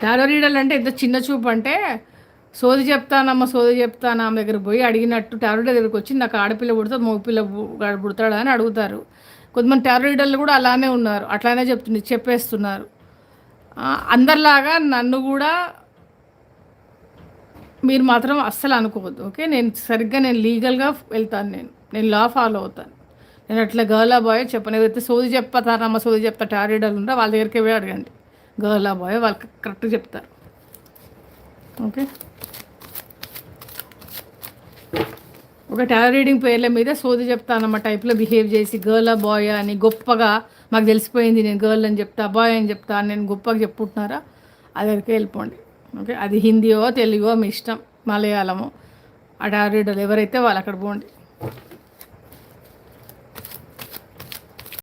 Tarot రీడర్లు అంటే ఎంత చిన్న చూపు అంటే సోది చెప్తానమ్మ సోది చెప్తాను ఆమె దగ్గర పోయి అడిగినట్టు టారో రీడర్ దగ్గరికి వచ్చి నాకు ఆడపిల్ల పుడుతుంది మగపిల్ల పుడతాడా అని అడుగుతారు. కొంతమంది టారో రీడర్లు కూడా అలానే ఉన్నారు, అట్లానే చెప్పేస్తున్నారు. అందరిలాగా నన్ను కూడా మీరు మాత్రం అస్సలు అనుకోవద్దు. ఓకే, నేను లీగల్గా వెళ్తాను, నేను లా ఫాలో అవుతాను. నేను అట్లా గర్లా బాయ్ చెప్పను. ఏదైతే సోది చెప్తారమ్మ సోది చెప్తా టారో రీడర్లు ఉంటారో వాళ్ళ దగ్గరికి పోయి అడగండి. గర్లా బాయ్ వాళ్ళకి కరెక్ట్గా చెప్తారు. ఓకే, ఒక టారో రీడింగ్ పేర్ల మీద సోది చెప్తానమ్మ టైప్లో బిహేవ్ చేసి గర్ల్ బాయ్ అని గొప్పగా మాకు తెలిసిపోయింది, నేను గర్ల్ అని చెప్తా బాయ్ అని చెప్తా నేను గొప్పగా చెప్పుకుంటున్నారా అది దగ్గరికి వెళ్ళిపోండి. ఓకే, అది హిందీయో తెలుగో మీ ఇష్టం, మలయాళమో, ఆ టారో రీడర్లు ఎవరైతే వాళ్ళు అక్కడ పోండి.